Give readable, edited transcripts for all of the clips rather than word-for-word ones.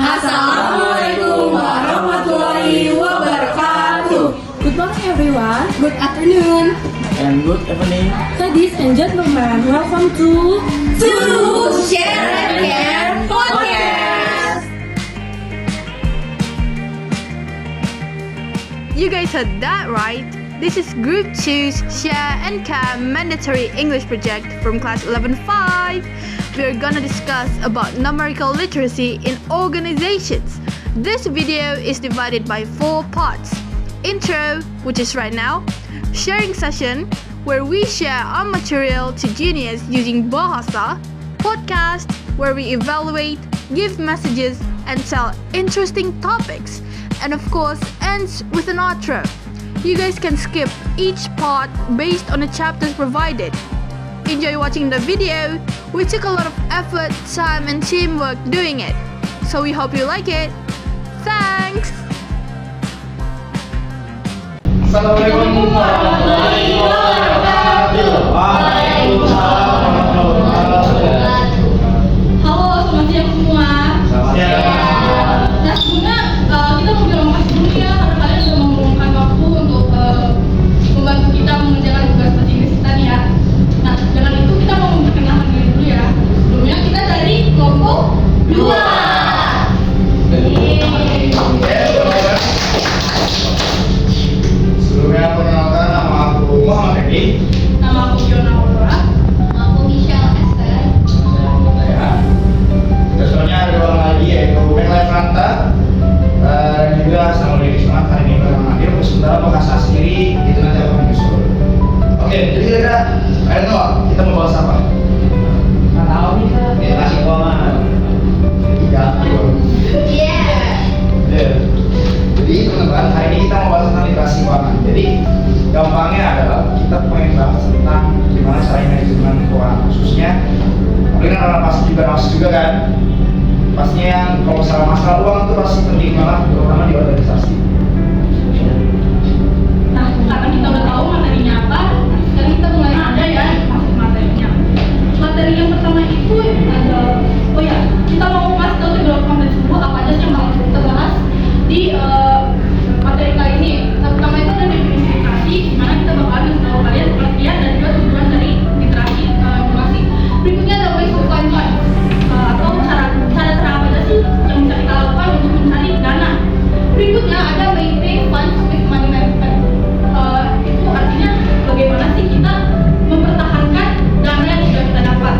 Assalamualaikum warahmatullahi wabarakatuh. Good morning everyone. Good afternoon. And good evening. Ladies and gentlemen, welcome to Share and Care Podcast. You guys heard that right. This is Group 2's Share and Care Mandatory English Project from Class 11-5. We're gonna discuss about numerical literacy in organizations. This video is divided by 4 parts. Intro, which is right now. Sharing session, where we share our material to juniors using Bahasa. Podcast, where we evaluate, give messages, and tell interesting topics. And of course, ends with an outro. You guys can skip each part based on the chapters provided. Enjoy watching the video. We took a lot of effort, time, and teamwork doing it. So we hope you like it. Thanks! Assalamualaikum warahmatullahi wabarakatuh. Waalaikumsalam warahmatullahi wabarakatuh. Halo, selamat siang semua. Selamat siang. Nah, sebelumnya kita mau bilang makasih dulu ya karena kalian sudah meluangkan waktu untuk membantu kita mengerjakan tugas bahasa Inggris kita nih ya. Nah, dengan itu kita mau memperkenalkan diri dulu ya. Sebelumnya kita dari kelompok 2. Sebelumnya perkenalkan, nama aku Muhammad Eki. Nama aku Fiona Aurora. Aku Michelle Esther. Dan sebenarnya ada 2 orang lagi yaitu Benlai Franta dan juga sama Lili Semangat. Hari ini bareng Nadir. Sementara bahasa sendiri itu nanti akan menyusul. Oke, jadi kira-kira kalian tahu kita mau bahas apa? Nggak tahu nih Kak. Literasi keuangan. Jatuh. Yeah. Jadi teman-teman, hari ini kita mau bahas tentang literasi keuangan. Jadi gampangnya adalah kita pengen bahas tentang gimana caranya manajemen keuangan khususnya. Mungkin orang pasti juga kan. Pastinya yang kalau masalah uang itu pasti penting banget, terutama di organisasi. Nah, karena kita udah tahu materinya apa, sekarang kita mulai ada ya masuk materinya. Materi yang pertama itu ada, kita mau kasih tahu kedua konten tersebut apa aja sih yang bakal kita bahas di materi kali ini. Yang pertama itu ada definisi literasi, di mana kita bakalan ngasih tahu kalian pengertian dan juga tujuan dari literasi informasi. Berikutnya ada ways to find funds, atau cara apa aja sih yang bisa kita lakukan untuk mencari dana. Berikutnya ada maintain funds with money management. Itu artinya bagaimana sih kita mempertahankan dana yang sudah kita dapat.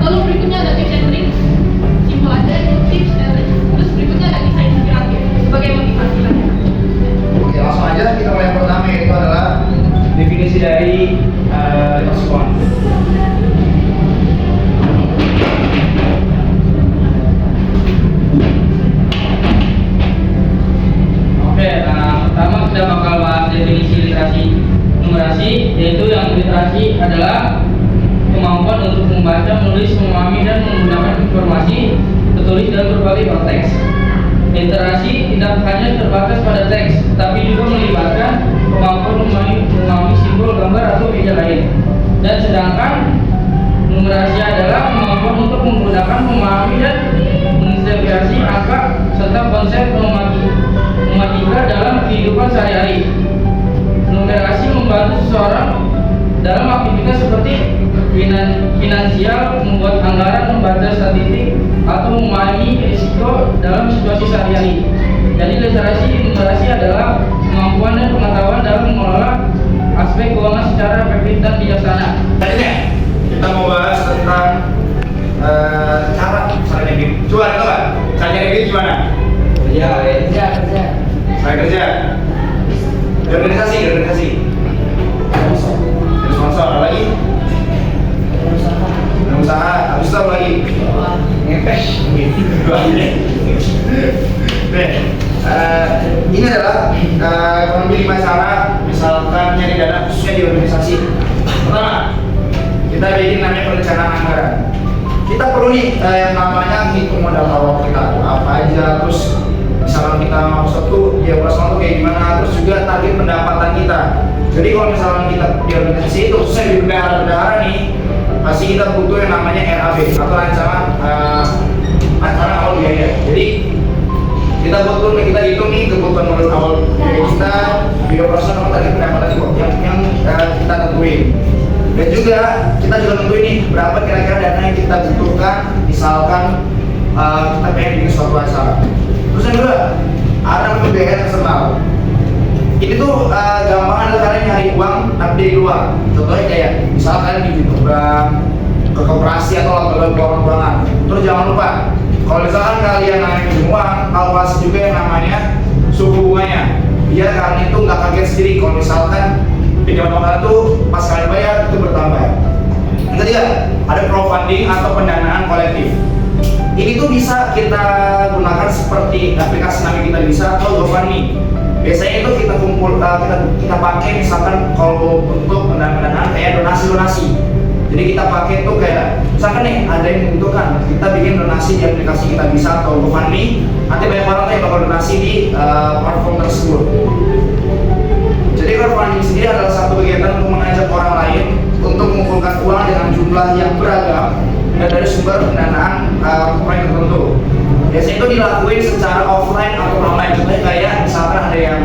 Lalu berikutnya ada tips and tricks, simpel aja itu tips and tricks. Terus berikutnya ada kisah inspiratif sebagai motivasi lainnya. Oke, langsung aja kita mulai yang pertama yaitu adalah definisi dari literasi keuangan. Oke, nah pertama kita bakal bahas definisi literasi numerasi, yaitu yang literasi adalah kemampuan untuk membaca, menulis, memahami, dan menggunakan informasi tertulis dalam berbagai konteks. Literasi tidak hanya terbatas pada teks, tapi juga melibatkan kemampuan memahami simbol, gambar, atau media lain. Dan sedangkan numerasi adalah kemampuan untuk menggunakan, memahami, dan mengintegrasi angka serta konsep matematika dalam kehidupan sehari-hari. Numerasi membantu seseorang dalam aktivitas seperti finansial, membuat anggaran, membaca statistik, atau memahami risiko dalam situasi sehari-hari. Jadi numerasi adalah kemampuan dan pengetahuan dalam mengelola aspek keuangan secara efektif dan bijaksana. Selanjutnya kita mau bahas tentang cara caranya gini. Coba tahu nggak? Caranya gini gimana? Kerja. Saya kerja. Di organisasi. Terus sponsor apa lagi? Usaha. Habis itu apa lagi? Ngepes. Ini adalah kurang lebih 5 cara misalkan nyari dana khususnya di organisasi. Pertama, kita bikin namanya perencanaan anggaran. Kita perlu nih yang namanya hitung modal awal kita apa aja, terus misalkan kita mau satu di operasional tuh kayak gimana, terus juga target pendapatan kita. Jadi kalau misalkan kita di organisasi itu khususnya di bendahara nih, pasti kita butuh yang namanya RAB atau rancangan awal biaya. Jadi Kita hitung nih kebutuhan modal awal biaya kita, biaya operasional tadi pendapatan yang kita tentuin. Dan juga kita tentuin nih berapa kira-kira dana yang kita butuhkan, misalkan kita pengen bikin suatu acara. Terus yang kedua, ada biaya eksternal. Ini tuh gampang adalah kalian nyari uang tapi dari luar. Contohnya kayak misalkan kalian bikin bank, ke koperasi atau lembaga keuangan. Terus jangan lupa, kalau misalkan kalian namanya pinjam uang, kalkulasi juga yang namanya suku bunganya. Biar kalian itu nggak kaget sendiri kalau misalkan pinjaman uang kalian tuh pas kalian bayar itu bertambah. Yang ketiga, ada crowdfunding atau pendanaan kolektif. Ini tuh bisa kita gunakan seperti aplikasi namanya Kita Bisa atau GoFundMe. Biasanya itu kita kita pakai misalkan kalau untuk pendanaan kayak donasi. Jadi kita pakai tuh kayak misalkan nih ada yang membutuhkan, kita bikin donasi di aplikasi Kita Bisa atau GoFundMe. Nanti banyak orang yang bakal donasi di platform tersebut. Jadi crowdfunding sendiri adalah satu kegiatan untuk mengajak orang lain untuk mengumpulkan uang dengan jumlah yang beragam dan dari sumber pendanaan proyek tertentu. Biasanya itu dilakuin secara offline atau online. Contohnya kayak misalkan ada yang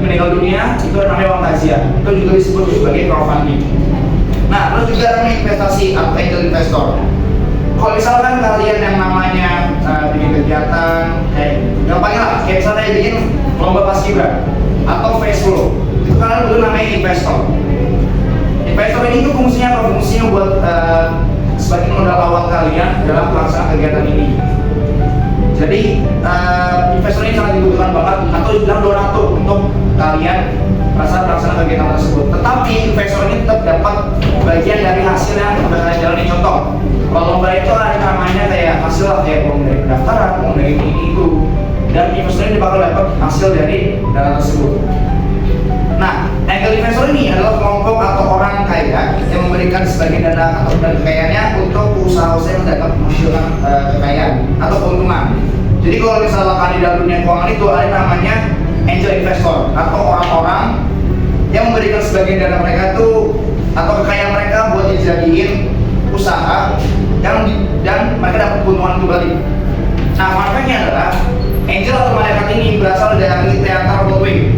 meninggal dunia, itu namanya uang takziah. Itu juga disebut sebagai crowdfunding. Nah, terus juga namanya investasi atau angel investor. Kalau misalkan kalian yang namanya bikin kegiatan, gampangnya lah, kayak misalnya bikin lomba paskibra atau face flow, itu kalian butuh namanya investor. Investor ini tuh fungsinya apa? Fungsinya buat sebagai modal awal kalian dalam pelaksanaan kegiatan ini. Jadi investor ini sangat dibutuhkan banget atau dibilang donatur untuk kalian pelaksanaan kegiatan tersebut. Tetapi investor ini tetap dapat bagian dari hasil yang udah kalian jalani. Contoh, kalau lomba itu ada namanya kayak hasil kayak uang dari pendaftaran, uang dari ini itu, dan investor ini bakal dapat hasil dari dana tersebut. Nah, angel investor ini adalah kelompok atau orang kaya yang memberikan sebagian dana atau kekayaannya untuk usaha-usaha yang dapat menghasilkan kekayaan atau keuntungan. Jadi kalau misalkan di dalam dunia keuangan itu ada namanya angel investor atau orang-orang yang memberikan sebagian dana mereka itu atau kekayaan mereka buat dijadiin usaha dan mereka dapat keuntungan kembali. Nah, manfaatnya adalah angel atau malaikat ini berasal dari teater Broadway.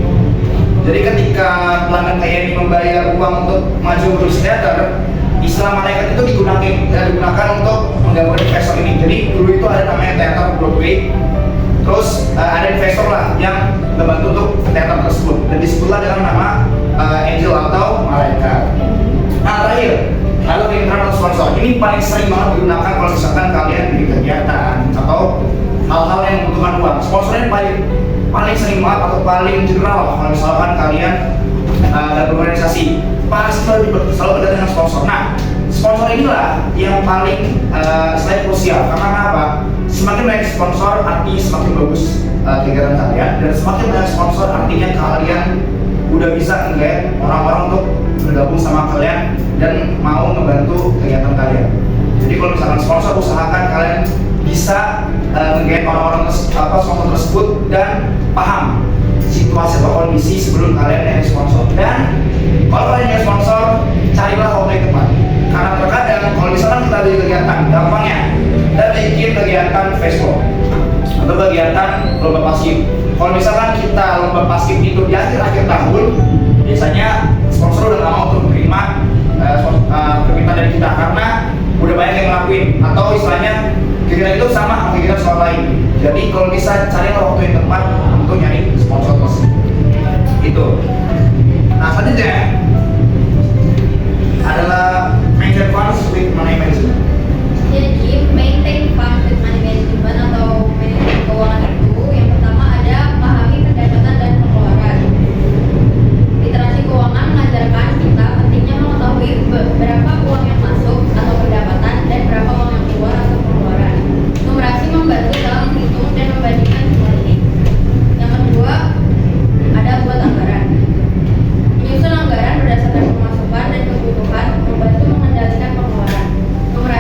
Jadi ketika pelanggan kaya ini membayar uang untuk maju produksi teater, istilah malaikat itu digunakan untuk menggambarkan investor ini. Jadi dulu itu ada namanya teater Broadway, terus ada investor lah yang membantu untuk teater tersebut dan disebutlah dengan nama angel atau malaikat. Nah, terakhir, lalu intern atau sponsor ini paling sering banget digunakan kalau misalkan kalian bikin kegiatan atau hal-hal yang membutuhkan uang. Sponsornya paling sering banget atau paling general kalau misalkan kalian dalam organisasi pasti selalu berkaitan dengan sponsor. Nah, sponsor inilah yang paling selain krusial karena apa? Semakin banyak sponsor artinya semakin bagus kegiatan kalian, dan semakin banyak sponsor artinya kalian udah bisa menggait orang-orang untuk bergabung sama kalian dan mau membantu kegiatan kalian. Jadi kalau misalkan sponsor, usahakan kalian bisa menggait orang-orang sponsor tersebut dan paham situasi atau kondisi sebelum kalian yang sponsor. Dan kalau kalian yang sponsor, carilah waktu yang tepat. Karena terkadang kalau misalkan kita bikin kegiatan, gampangnya kita bikin kegiatan Facebook atau kegiatan lomba paskib. Kalau misalkan kita lomba paskib itu di akhir tahun, biasanya sponsor udah nggak mau untuk menerima permintaan dari kita karena udah banyak yang ngelakuin atau istilahnya kegiatan itu sama kegiatan soal lain. Jadi kalau bisa carilah waktu yang tepat untuk nyari sponsor tersebut. Itu. Nah, selanjutnya adalah maintain funds with money management. Jadi maintain funds with money management atau manajemen keuangan itu yang pertama ada pahami pendapatan dan pengeluaran. Literasi keuangan mengajarkan kita pentingnya mengetahui berapa uang yang masuk atau pendapatan dan berapa uang yang keluar atau pengeluaran. Numerasi membantu dalam menghitung dan membandingkan jumlah ini. Yang kedua ada buat anggaran. Menyusun anggaran berdasarkan pemasukan dan kebutuhan membantu mengendalikan pengeluaran. Nomor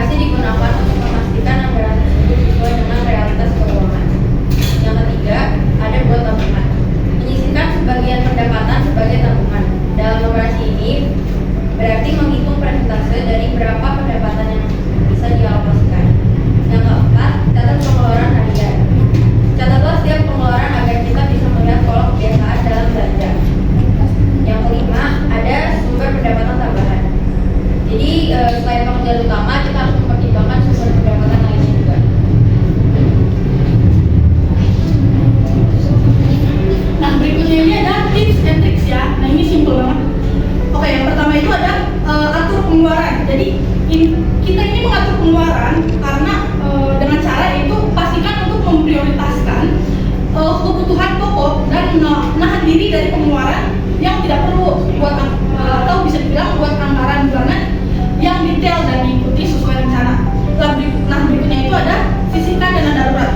menahan diri dari pengeluaran yang tidak perlu buat atau bisa dibilang buat anggaran bulanan yang detail dan diikuti sesuai rencana. Nah, berikutnya itu ada sisihkan dana darurat,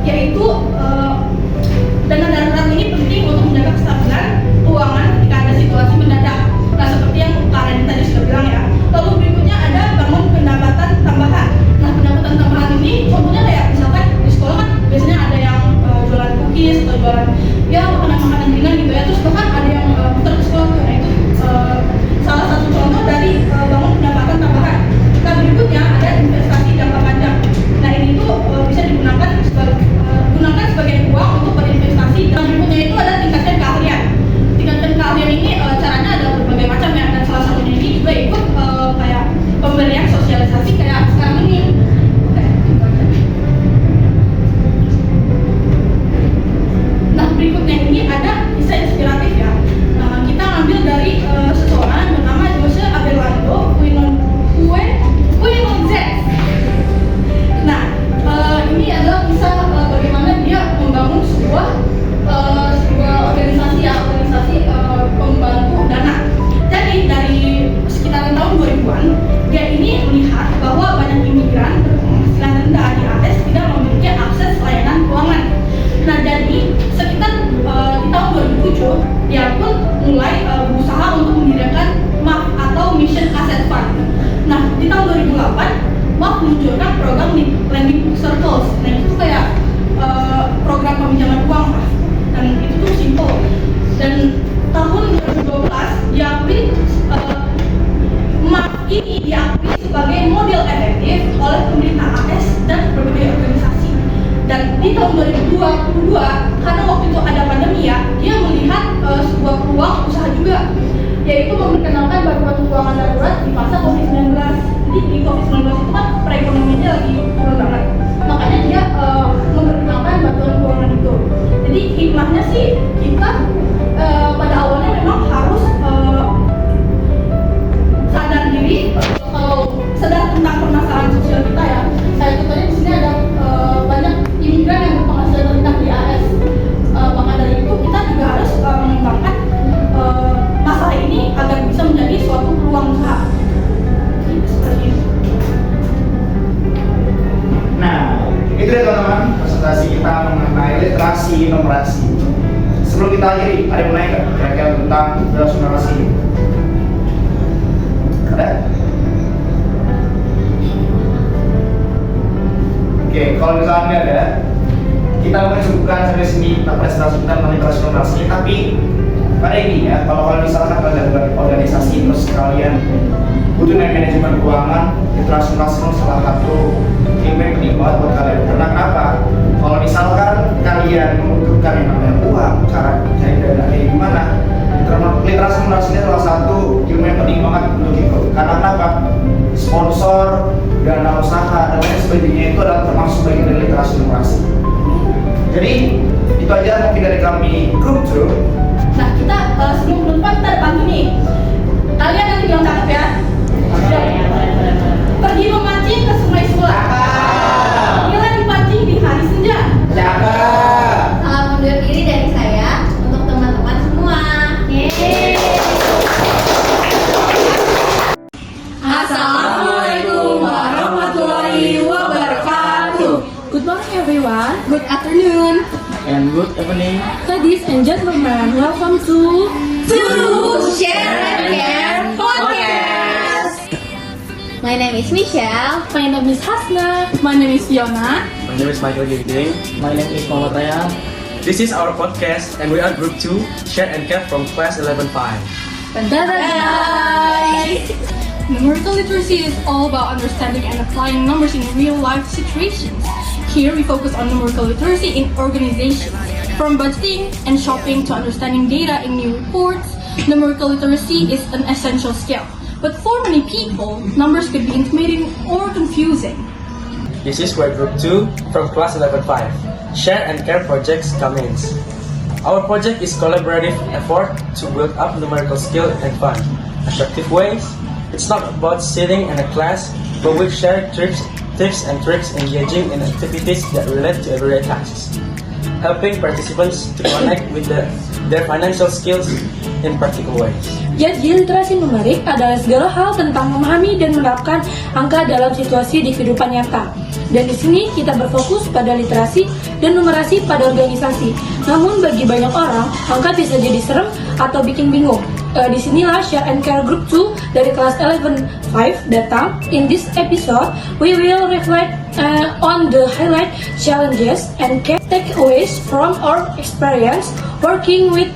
yaitu dana darurat ini penting untuk menjaga kestabilan keuangan ketika ada situasi mendadak. Nah, seperti yang Kak Reni tadi sudah bilang ya. Lalu berikutnya ada bangun pendapatan tambahan. Nah, pendapatan tambahan ini contohnya kayak misalkan di sekolah kan biasanya ada yang jualan cookies atau jualan ya makanan-makanan ringan gitu ya. Terus bahkan ada yang putar ke sekolah tuh. Nah, itu salah satu contoh dari bangun pendapatan tambahan. Nah, berikutnya ada investasi jangka panjang. Nah, ini tuh bisa digunakan sebagai uang untuk berinvestasi. Dan berikutnya itu ada tingkatkan keahlian. Tingkatkan keahlian ini caranya ada berbagai macam ya, dan salah satunya ini juga ikut kayak pemberian sosialisasi kayak sekarang ini. Nah, berikutnya ini ada kisah inspiratif ya. Kita ambil dari seseorang bernama Jose Abelardo Quinonzes. Nah, ini adalah kisah bagaimana dia membangun sebuah organisasi pembantu dana. Jadi dari sekitaran tahun 2000-an, dia ini melihat bahwa banyak imigran berpenghasilan rendah di AS tidak memiliki akses layanan keuangan. Nah, jadi sekitar di tahun 2007, dia pun mulai berusaha untuk mendirikan MAF atau Mission Asset Fund. Nah, di tahun 2008, MAF meluncurkan program Lending Circles. Nah, itu kayak program peminjaman uang lah. Dan itu tuh simple. Dan tahun 2012 diakui MAF ini diakui sebagai model efektif oleh pemerintah AS dan berbagai organisasi. Dan di tahun 2022, karena waktu itu ada pandemi ya, dia melihat sebuah peluang usaha juga, yaitu memperkenalkan bantuan keuangan darurat di masa COVID-19. Jadi di COVID-19 itu kan perekonomiannya lagi turun banget, makanya dia memperkenalkan bantuan keuangan itu. Jadi hikmahnya sih kita pada awalnya memang harus sadar diri, kalau sadar tentang permasalahan sosial kita ya. Saya contohnya di sini ada banyak imigran yang berpenghasilan rendah di AS. Maka dari itu kita juga harus mengembangkan masalah ini agar bisa menjadi suatu peluang usaha. Seperti itu. Nah, itu ya teman-teman presentasi kita mengenai literasi numerasi. Sebelum kita akhiri, ada yang mau nanya nggak kira-kira tentang literasi numerasi? Ada? Oke, kalau misalnya nggak ada, kita mungkin sebutkan sampai sini kita presentasikan tentang literasi numerasi. Tapi pada ini ya, kalau misalkan kalian ada organisasi terus kalian butuh manajemen keuangan, literasi numerasi itu salah satu ilmu yang penting banget buat kalian. Karena kenapa? Kalau misalkan kalian membutuhkan yang namanya uang, cara cari dana kayak gimana? Literasi numerasi ini salah satu ilmu yang penting banget untuk itu. Karena kenapa? Sponsor, dana usaha, dan lain sebagainya itu adalah termasuk bagian dari literasi numerasi. Jadi itu aja mungkin dari kami grup 2. Nah, kita sebelum penutupan kita ada pantun nih. Kalian nanti bilang cakep ya. Pergi memancing ke sungai Sula. Bila dipancing di hari senja. Salam undur diri dari saya untuk teman-teman semua. Yeay. Assalamualaikum warahmatullahi wabarakatuh. Good morning everyone. Good afternoon. And good evening. Ladies and gentlemen, welcome to Share and Care Podcast. My name is Michelle. My name is Hasna. My name is Fiona. My name is Michael Ginting. My name is Muhammad Raya. This is our podcast and we are group 2, Share and Care from class 11-5. Bye. Numerical literacy is all about understanding and applying numbers in real life situations. Here we focus on numerical literacy in organizations. From budgeting and shopping to understanding data in new reports, numerical literacy is an essential skill. But for many people, numbers could be intimidating or confusing. This is where group 2 from class 11-5, Share and Care projects come in. Our project is collaborative effort to build up numerical skill and fun, attractive ways. It's not about sitting in a class, but we share tips and tricks engaging in activities that relate to everyday tasks. helping participants to connect with their financial skills in practical ways. Jadi, literasi numerik adalah segala hal tentang memahami dan menerapkan angka dalam situasi di kehidupan nyata. Dan di sini kita berfokus pada literasi dan numerasi pada organisasi. Namun bagi banyak orang, angka bisa jadi serem atau bikin bingung. Disinilah Share and Care Group 2 dari kelas 11-5 datang. In this episode, we will reflect on the highlight challenges and key takeaways from our experience working with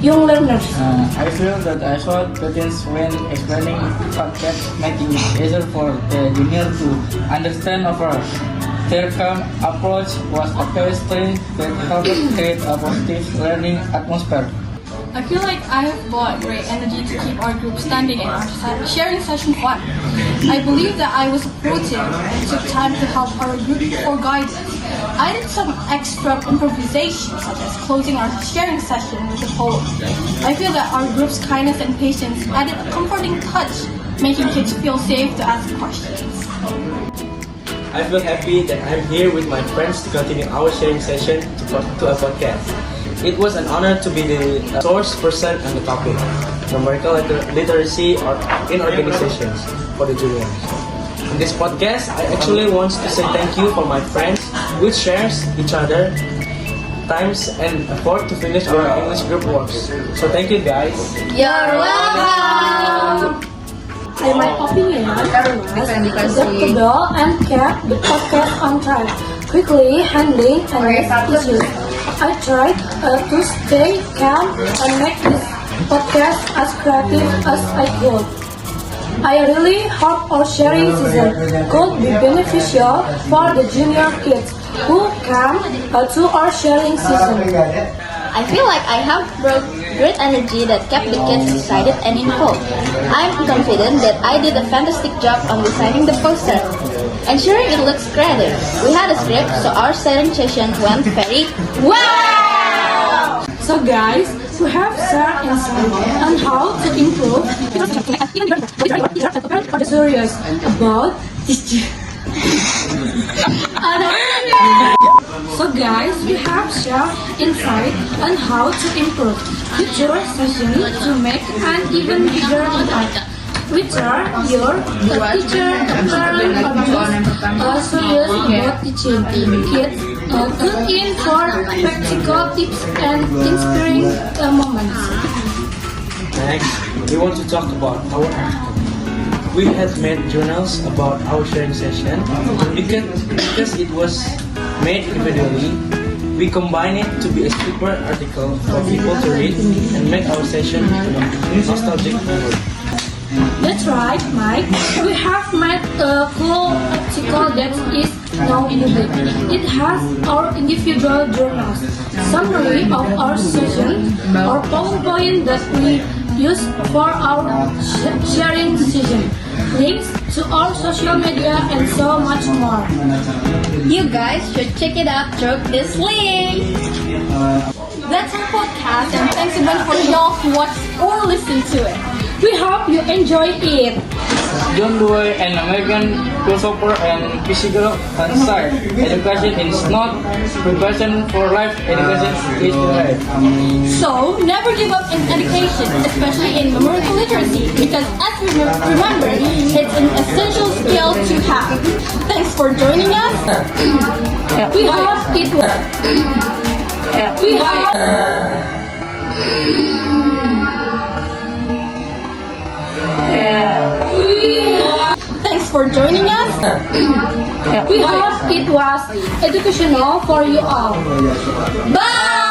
young learners. I feel that I showed patience when explaining concepts, making it easier for the junior to understand overall. Their calm approach was a very strength that helped create a positive learning atmosphere. I feel like I have brought great energy to keep our group standing and our sharing session fun. I believe that I was supportive and took time to help our group or guide us. I did some extra improvisation, such as closing our sharing session with a poem. I feel that our group's kindness and patience added a comforting touch, making kids feel safe to ask questions. I feel happy that I'm here with my friends to continue our sharing session to a podcast. It was an honor to be the source person on the topic, numerical literacy or in organizations for the juniors. In this podcast, I actually want to say thank you for my friends, which shares each other times and effort to finish our English group works. So thank you guys. You're welcome. In my opinion, adaptable and kept the podcast on track, quickly handling and issues. I tried to stay calm and make this podcast as creative as I could. I really hope our sharing season could be beneficial for the junior kids who come to our sharing season. I feel like I have brought great energy that kept the kids excited and involved. I'm confident that I did a fantastic job on designing the poster, ensuring it looks creative. We had a script, so our sharing session went very wow! So guys, we have shared insight on how to improve serious about this. So guys, we have shared insight on how to improve future session to make an even bigger impact. Which are your teacher, parent, or serious about teaching kids. Tune in for practical tips and inspiring moments. Next, we want to talk about our article. We had made journals about our sharing session because it was made individually. We combine it to be a super article for people to read and make our session a nostalgic memory. That's right, Mike. We have made a cool article that is now public. It has our individual journals, summary of our session, our PowerPoint that we use for our sharing session, links to our social media, and so much more. You guys should check it out through this link. That's our podcast, and thanks again for y'all who watched or listened to it. We hope you enjoy it. John Dewey, an American philosopher and physical answered, education is not preparation for life, education is life. So, never give up in education, especially in numerical literacy, because as we remember, it's an essential skill to have. Thanks for joining us. We hope it was. We hope. Thanks for joining us. We hope it was educational for you all. Bye!